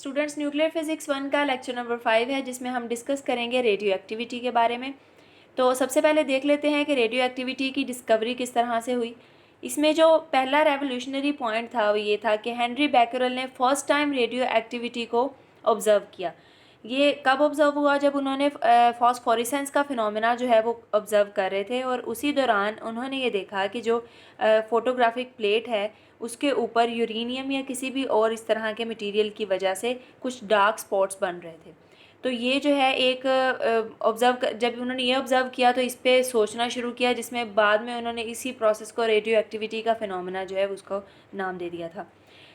Students, nuclear physics 1 का lecture number 5 है जिसमें हम डिस्कस करेंगे रेडियो एक्टिविटी के बारे में। तो सबसे पहले देख लेते हैं कि रेडियो एक्टिविटी की डिस्कवरी किस तरह से हुई। इसमें जो पहला रेवोल्यूशनरी पॉइंट था वो ये था कि हेनरी बैकरल ने फर्स्ट टाइम रेडियो एक्टिविटी को ऑब्ज़र्व किया। ये कब ऑब्ज़र्व हुआ? जब उन्होंने फॉस्फोरेसेंस का फिनोमेना जो है वो ऑब्ज़र्व कर रहे थे, और उसी दौरान उन्होंने ये देखा कि जो फ़ोटोग्राफिक प्लेट है उसके ऊपर यूरेनियम या किसी भी और इस तरह के मटेरियल की वजह से कुछ डार्क स्पॉट्स बन रहे थे। तो ये जो है एक जब उन्होंने ये ऑब्ज़र्व किया तो इस पे सोचना शुरू किया, जिसमें बाद में उन्होंने इसी प्रोसेस को रेडियो एक्टिविटी का फिनोमेना जो है उसको नाम दे दिया था।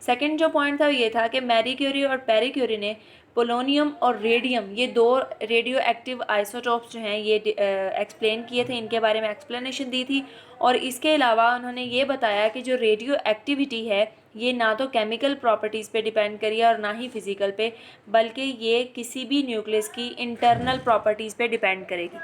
सेकंड जो पॉइंट था ये था कि मैरी क्यूरी और पेरी क्यूरी ने पोलोनियम और रेडियम, ये दो रेडियो एक्टिव आइसोटॉप्स जो हैं, ये एक्सप्लेन किए थे, इनके बारे में एक्सप्लेनेशन दी थी। और इसके अलावा उन्होंने ये बताया कि जो रेडियो एक्टिविटी है ये ना तो केमिकल प्रॉपर्टीज़ पे डिपेंड करी है और ना ही फिज़िकल पे, बल्कि ये किसी भी न्यूक्लियस की इंटरनल प्रॉपर्टीज़ पे डिपेंड करेगी।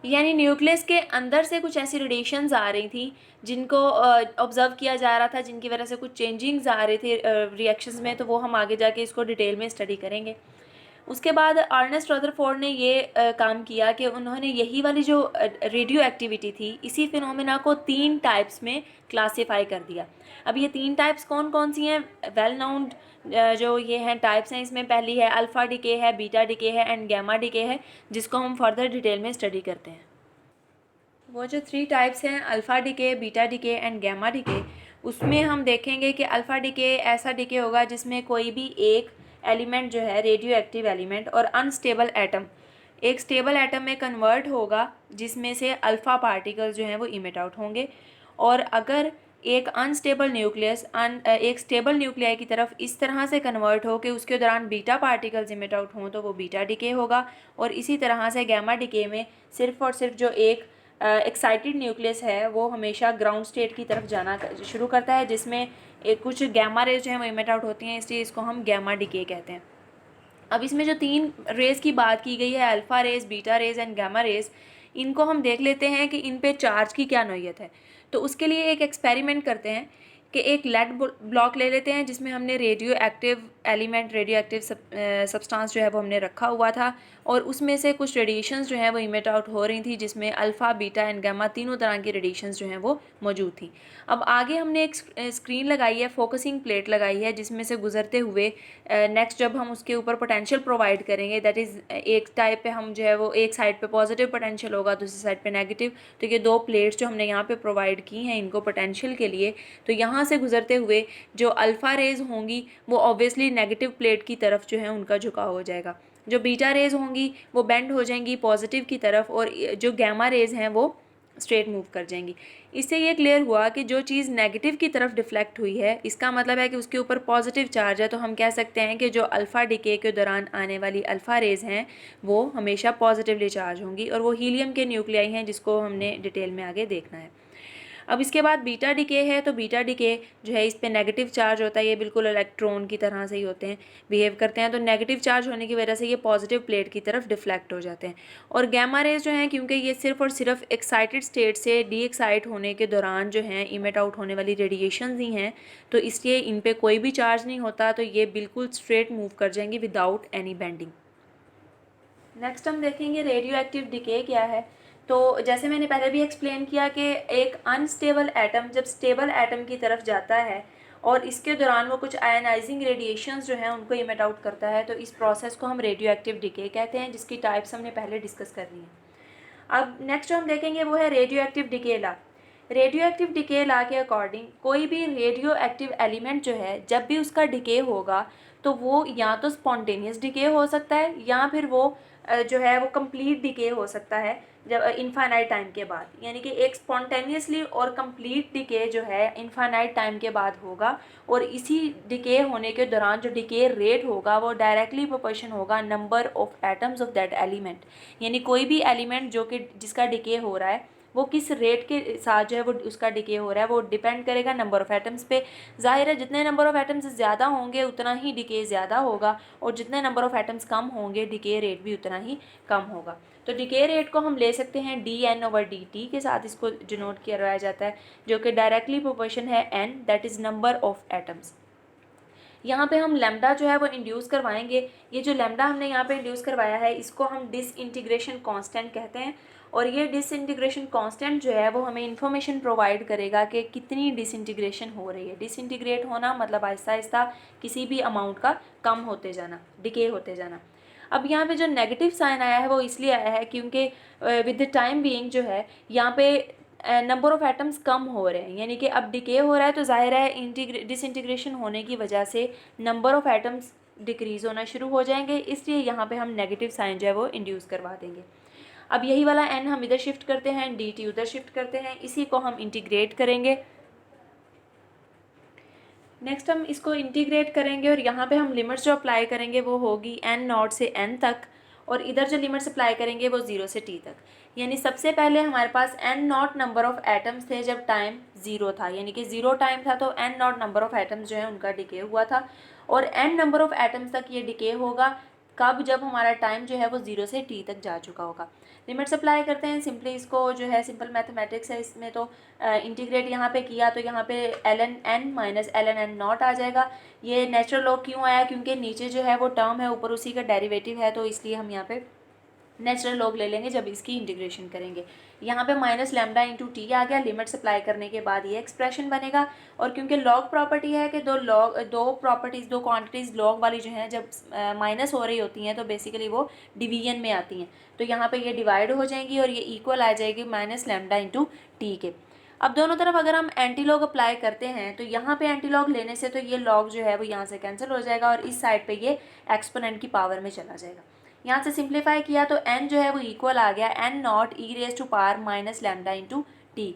यानी न्यूक्लियस के अंदर से कुछ ऐसी रेडिएशंस आ रही थी जिनको ऑब्ज़र्व किया जा रहा था, जिनकी वजह से कुछ चेंजिंग्स आ रहे थे रिएक्शंस में। तो वो हम आगे जाके इसको डिटेल में स्टडी करेंगे। उसके बाद अर्नेस्ट रदरफोर्ड ने ये काम किया कि उन्होंने यही वाली जो रेडियो एक्टिविटी थी, इसी फिनोमेना को 3 टाइप्स में क्लासीफाई कर दिया। अब ये 3 टाइप्स कौन कौन सी हैं? वेल नोन जो ये हैं टाइप्स हैं, इसमें पहली है अल्फ़ा डिके है, बीटा डिके है एंड गैमा डिके है, जिसको हम फर्दर डिटेल में स्टडी करते हैं। वो जो 3 टाइप्स हैं, alpha decay, beta decay and gamma decay, उसमें हम देखेंगे कि अल्फ़ा डिके ऐसा डिके होगा जिसमें कोई भी एक एलिमेंट जो है, रेडियो एक्टिव एलिमेंट और अनस्टेबल एटम, एक स्टेबल एटम में कन्वर्ट होगा, जिसमें से अल्फ़ा पार्टिकल्स जो हैं वो इमिट आउट होंगे। और अगर एक अनस्टेबल न्यूक्लियस एक स्टेबल न्यूक्लियाई की तरफ इस तरह से कन्वर्ट हो कि उसके दौरान बीटा पार्टिकल्स इमिट आउट हों, तो वो बीटा डिके होगा। और इसी तरह से गैमा डिके में सिर्फ और सिर्फ जो एक एक्साइटेड न्यूक्लियस है वो हमेशा ग्राउंड स्टेट की तरफ जाना शुरू करता है, जिसमें कुछ गैमा रेज जो है वो इमिट आउट होती हैं, इसलिए इसको हम गैमा डिके कहते हैं। अब इसमें जो 3 रेज़ की बात की गई है, alpha rays, beta rays and gamma rays, इनको हम देख लेते हैं कि इन पे चार्ज की क्या नोयत है। तो उसके लिए एक एक्सपेरिमेंट करते हैं कि एक लेड ब्लॉक ले लेते हैं जिसमें हमने radio active element, radio active substance जो है वो हमने रखा हुआ था, और उसमें से कुछ रेडिएशंस जो हैं वो इमिट आउट हो रही थी, जिसमें अल्फ़ा, बीटा एंड गामा तीनों तरह की रेडिएशंस जो हैं वो मौजूद थी। अब आगे हमने एक स्क्रीन लगाई है, फोकसिंग प्लेट लगाई है, जिसमें से गुजरते हुए नेक्स्ट जब हम उसके ऊपर पोटेंशियल प्रोवाइड करेंगे, दैट इज़ एक टाइप पे हम जो है वो एक साइड पे पॉजिटिव पोटेंशियल होगा, दूसरी साइड पे नेगेटिव। तो ये 2 प्लेट्स जो हमने यहाँ पे प्रोवाइड की हैं इनको पोटेंशियल के लिए, तो यहाँ से गुजरते हुए जो अल्फ़ा रेज़ होंगी वो ऑब्वियसली नेगेटिव प्लेट की तरफ जो है उनका झुकाव हो जाएगा। जो बीटा रेज़ होंगी वो बेंड हो जाएंगी पॉजिटिव की तरफ, और जो गैमा रेज़ हैं वो स्ट्रेट मूव कर जाएंगी। इससे ये क्लियर हुआ कि जो चीज़ नेगेटिव की तरफ डिफ्लेक्ट हुई है, इसका मतलब है कि उसके ऊपर पॉजिटिव चार्ज है। तो हम कह सकते हैं कि जो अल्फ़ा डिके के दौरान आने वाली अल्फ़ा रेज़ हैं वो हमेशा पॉजिटिवली चार्ज होंगी, और वो हीलियम के न्यूक्लियाई हैं जिसको हमने डिटेल में आगे देखना है। अब इसके बाद बीटा डिके है, तो बीटा डिके जो है इस पे नेगेटिव चार्ज होता है, ये बिल्कुल इलेक्ट्रॉन की तरह से ही होते हैं, बिहेव करते हैं। तो नेगेटिव चार्ज होने की वजह से ये पॉजिटिव प्लेट की तरफ डिफ्लेक्ट हो जाते हैं। और गैमा रेज जो हैं, क्योंकि ये सिर्फ और सिर्फ एक्साइटेड स्टेट से डी एक्साइट होने के दौरान जो हैं इमिट आउट होने वाली रेडिएशन ही हैं, तो इसलिए इन पर कोई भी चार्ज नहीं होता, तो ये बिल्कुल स्ट्रेट मूव कर जाएंगी विदाउट एनी बेंडिंग। नेक्स्ट हम देखेंगे रेडियो एक्टिव डिके क्या है। तो जैसे मैंने पहले भी एक्सप्लेन किया कि एक अनस्टेबल एटम जब स्टेबल एटम की तरफ जाता है और इसके दौरान वो कुछ आयनाइजिंग रेडिएशंस जो हैं उनको इमिट आउट करता है, तो इस प्रोसेस को हम रेडियो एक्टिव डिके कहते हैं, जिसकी टाइप्स हमने पहले डिस्कस कर ली हैं। अब नेक्स्ट जो हम देखेंगे वो है radio active decay law. Radio active decay law के अकॉर्डिंग कोई भी रेडियो एक्टिव एलिमेंट जो है जब भी उसका डिके होगा तो वो या तो स्पॉन्टेनियस डिके हो सकता है, या फिर वो जो है वो कंप्लीट डिके हो सकता है जब इनफाइनाइट टाइम के बाद। यानी कि एक स्पॉन्टेनियसली और कंप्लीट डिके जो है इनफाइनाइट टाइम के बाद होगा, और इसी डिके होने के दौरान जो डिके रेट होगा वो डायरेक्टली प्रोपोर्शन होगा number of atoms of that element. यानी कोई भी एलिमेंट जो कि जिसका डिके हो रहा है वो किस रेट के साथ जो है वो उसका डिके हो रहा है, वो डिपेंड करेगा नंबर ऑफ़ एटम्स पे। जाहिर है जितने नंबर ऑफ़ एटम्स ज़्यादा होंगे उतना ही डिके ज़्यादा होगा, और जितने नंबर ऑफ़ एटम्स कम होंगे डिके रेट भी उतना ही कम होगा। तो डिके रेट को हम ले सकते हैं dN/dt के साथ, इसको डिनोट किया जाता है, जो कि डायरेक्टली प्रोपोर्शन है n, that is number of atoms. यहाँ पे हम लैम्डा जो है वो इंड्यूस करवाएंगे। ये जो लैम्डा हमने यहाँ पे इंड्यूस करवाया है इसको हम डिसइंटीग्रेशन कांस्टेंट कहते हैं, और ये डिसइंटीग्रेशन कांस्टेंट जो है वो हमें इन्फॉर्मेशन प्रोवाइड करेगा कि कितनी डिसइंटीग्रेशन हो रही है। डिसइंटीग्रेट होना मतलब आहिस्ता आहिस्ता किसी भी अमाउंट का कम होते जाना, डिके होते जाना। अब यहाँ पे जो नेगेटिव साइन आया है वो इसलिए आया है क्योंकि विद द टाइम बीइंग जो है यहाँ पे नंबर ऑफ़ एटम्स कम हो रहे हैं, यानी कि अब डिके हो रहा है तो जाहिर है डिसइंटीग्रेशन होने की वजह से नंबर ऑफ़ एटम्स डिक्रीज़ होना शुरू हो जाएंगे, इसलिए यहाँ पे हम नेगेटिव साइन जो है वो इंड्यूस करवा देंगे। अब यही वाला n हम इधर शिफ्ट करते हैं, dt उधर शिफ्ट करते हैं, इसी को हम इंटीग्रेट करेंगे। नेक्स्ट हम इसको इंटीग्रेट करेंगे और यहाँ पे हम लिमिट्स जो अप्लाई करेंगे वो होगी n0 से n तक, और इधर जो लिमिट्स अप्लाई करेंगे वो 0 से t तक। यानी सबसे पहले हमारे पास n0 नंबर ऑफ़ एटम्स थे जब टाइम 0 था, यानी कि 0 टाइम था, तो n0 नंबर ऑफ़ एटम्स जो है उनका डिके हुआ था, और n नंबर ऑफ़ एटम्स तक ये डिके होगा कब, जब हमारा टाइम जो है वो 0 से t तक जा चुका होगा। लिमिट्स अप्लाई करते हैं सिंपली, इसको जो है सिंपल मैथमेटिक्स है इसमें, तो इंटीग्रेट यहाँ पे किया तो यहाँ पे ln n minus ln n not आ जाएगा। ये नेचुरल लॉग क्यों आया, क्योंकि नीचे जो है वो टर्म है, ऊपर उसी का डेरिवेटिव है, तो इसलिए हम यहाँ पे नेचुरल लॉग ले लेंगे जब इसकी इंटीग्रेशन करेंगे। यहाँ पे माइनस लैम्डा इंटू टी आ गया, लिमिट्स अप्लाई करने के बाद ये एक्सप्रेशन बनेगा। और क्योंकि लॉग प्रॉपर्टी है कि दो क्वांटिटीज़ लॉग वाली जो हैं जब माइनस हो रही होती हैं तो बेसिकली वो डिवीजन में आती हैं, तो यहाँ पे ये डिवाइड हो जाएंगी और ये इक्वल आ जाएगी माइनस लैम्डा इंटू टी के। अब दोनों तरफ अगर हम एंटी लॉग अप्लाई करते हैं तो यहाँ पे एंटी लॉग लेने से तो ये लॉग जो है वो यहाँ से कैंसिल हो जाएगा और इस साइड पे ये एक्सपोनेंट की पावर में चला जाएगा। यहाँ से सिंप्लीफाई किया तो n जो है वो इक्वल आ गया n0 e raise to power minus lambda into t.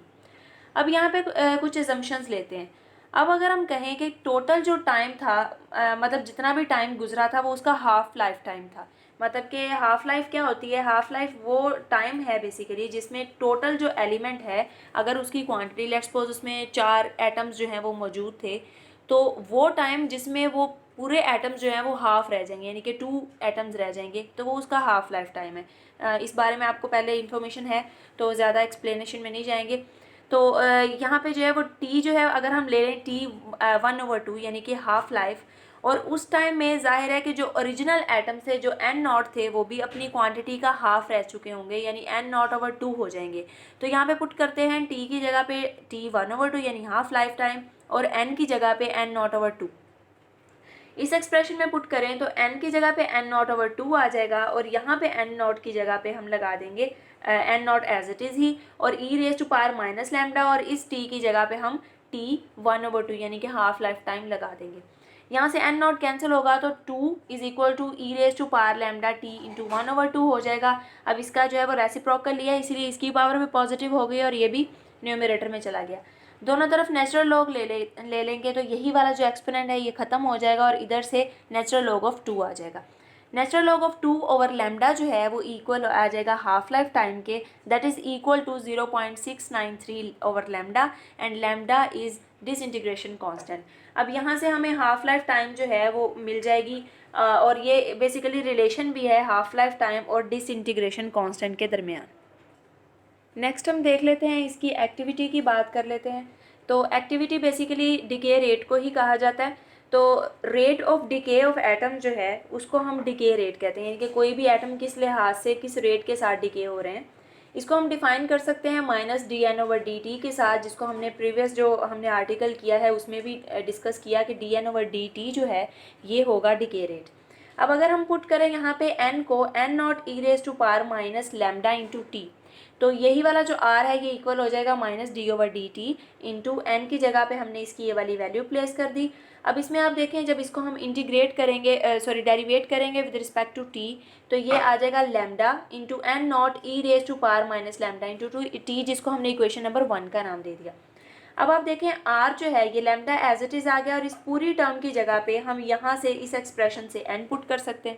अब यहाँ पे कुछ एजम्पशंस लेते हैं। अब अगर हम कहें कि टोटल जो टाइम था मतलब जितना भी टाइम गुजरा था वो उसका हाफ लाइफ टाइम था, मतलब कि हाफ लाइफ क्या होती है, हाफ लाइफ वो टाइम है बेसिकली जिसमें टोटल जो एलिमेंट है अगर उसकी क्वांटिटी लेट्स सपोज उसमें 4 एटम्स जो हैं वो मौजूद थे, तो वो टाइम जिसमें वो पूरे एटम्स जो हैं वो हाफ रह जाएंगे, यानी कि 2 एटम्स रह जाएंगे, तो वो उसका हाफ लाइफ टाइम है। इस बारे में आपको पहले इन्फॉर्मेशन है तो ज़्यादा एक्सप्लेनेशन में नहीं जाएंगे। तो यहाँ पे जो है वो टी जो है अगर हम ले लें टी 1/2 यानी कि हाफ लाइफ, और उस टाइम में जाहिर है कि जो ओरिजिनल एटम थे जो n0 थे वो भी अपनी क्वांटिटी का हाफ रह चुके होंगे, यानी n0/2 हो जाएंगे। तो यहाँ पे पुट करते हैं t की जगह पे t 1/2 यानी हाफ लाइफ टाइम, और n की जगह पे n0/2। इस एक्सप्रेशन में पुट करें तो n की जगह पे n0/2 आ जाएगा, और यहाँ पे n0 की जगह पे हम लगा देंगे n0 एज इट इज़ ही, और e raise to power minus lambda, और इस t की जगह पे हम t 1/2 यानी कि हाफ लाइफ टाइम लगा देंगे। यहाँ से n0 कैंसिल होगा तो 2 is equal to e raise to power lambda t into 1/2 हो जाएगा। अब इसका जो है वो रेसिप्रोकल लिया इसीलिए इसकी पावर भी पॉजिटिव हो गई और ये भी न्यूमरेटर में चला गया। दोनों तरफ नेचुरल लॉग ले लेंगे तो यही वाला जो एक्सपोनेंट है ये ख़त्म हो जाएगा और इधर से नेचुरल लॉग ऑफ 2 आ जाएगा। Natural log of 2 over lambda जो है वो इक्वल आ जाएगा हाफ लाइफ टाइम के, that is equal to 0.693 over lambda, and lambda is disintegration constant. अब यहाँ से हमें हाफ लाइफ टाइम जो है वो मिल जाएगी, और ये बेसिकली रिलेशन भी है हाफ लाइफ टाइम और डिसइंटीग्रेशन कांस्टेंट के दरमियान। नेक्स्ट हम देख लेते हैं इसकी एक्टिविटी की बात कर लेते हैं। तो एक्टिविटी बेसिकली डिके रेट को ही कहा जाता है। तो rate of decay of atom जो है उसको हम डिके रेट कहते हैं, यानी कि कोई भी एटम किस लिहाज से किस रेट के साथ डिके हो रहे हैं। इसको हम डिफ़ाइन कर सकते हैं माइनस dn/dt के साथ, जिसको हमने प्रीवियस जो हमने आर्टिकल किया है उसमें भी डिस्कस किया कि dn/dt जो है ये होगा डिके रेट। अब अगर हम पुट करें यहाँ पे n को n0 e raise to power minus lambda into t, तो यही वाला जो r है ये इक्वल हो जाएगा माइनस d/dt इंटू n की जगह पे हमने इसकी ये वाली वैल्यू प्लेस कर दी। अब इसमें आप देखें जब इसको हम इंटीग्रेट करेंगे डेरिवेट करेंगे विद रिस्पेक्ट टू t, तो ये आ जाएगा lambda into n0 e raise to power minus lambda into t, जिसको हमने इक्वेशन नंबर 1 का नाम दे दिया। अब आप देखें r जो है ये लैम्डा एज इट इज़ आ गया, और इस पूरी टर्म की जगह पे हम यहाँ से इस एक्सप्रेशन से n पुट कर सकते हैं।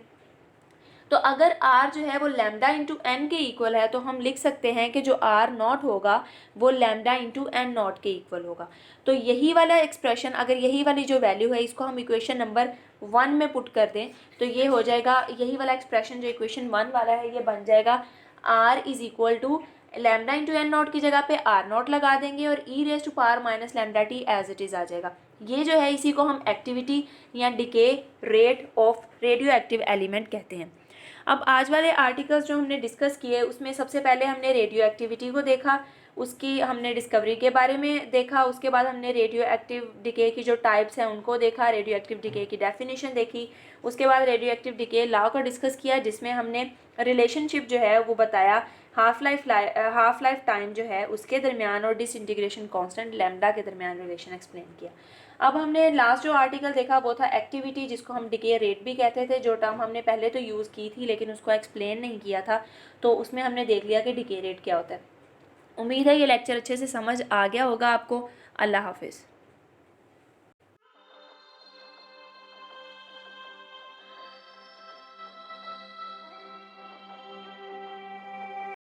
तो अगर r जो है वो लैम्डा इंटू एन के इक्वल है तो हम लिख सकते हैं कि जो r नॉट होगा वो लैम्डा इंटू एन नॉट के इक्वल होगा। तो यही वाला एक्सप्रेशन, अगर यही वाली जो वैल्यू है इसको हम इक्वेशन नंबर 1 में पुट कर दें तो ये हो जाएगा, यही वाला एक्सप्रेशन जो इक्वेशन 1 वाला है ये बन जाएगा r is equal to lambda into N not की जगह पे r नॉट लगा देंगे और e raise to power minus lambda t as it is आ जाएगा। ये जो है इसी को हम एक्टिविटी या decay rate of radioactive element कहते हैं। अब आज वाले आर्टिकल्स जो हमने डिस्कस किए उसमें सबसे पहले हमने रेडियो एक्टिविटी को देखा, उसकी हमने डिस्कवरी के बारे में देखा, उसके बाद हमने रेडियो एक्टिव डिके की जो टाइप्स हैं उनको देखा, रेडियो एक्टिव डिके की डेफिनेशन देखी, उसके बाद रेडियो एक्टिव डिके लॉ को डिस्कस किया जिसमें हमने रिलेशनशिप जो है वो बताया हाफ लाइफ टाइम जो है उसके दरमियान और डिसइंटीग्रेशन कांस्टेंट लैम्डा के दरमियान रिलेशन एक्सप्लेन किया। अब हमने लास्ट जो आर्टिकल देखा वो था एक्टिविटी, जिसको हम डिके रेट भी कहते थे, जो टर्म हमने पहले तो यूज़ की थी लेकिन उसको एक्सप्लेन नहीं किया था, तो उसमें हमने देख लिया कि डिके रेट क्या होता है। उम्मीद है ये लेक्चर अच्छे से समझ आ गया होगा आपको। अल्लाह हाफिज़।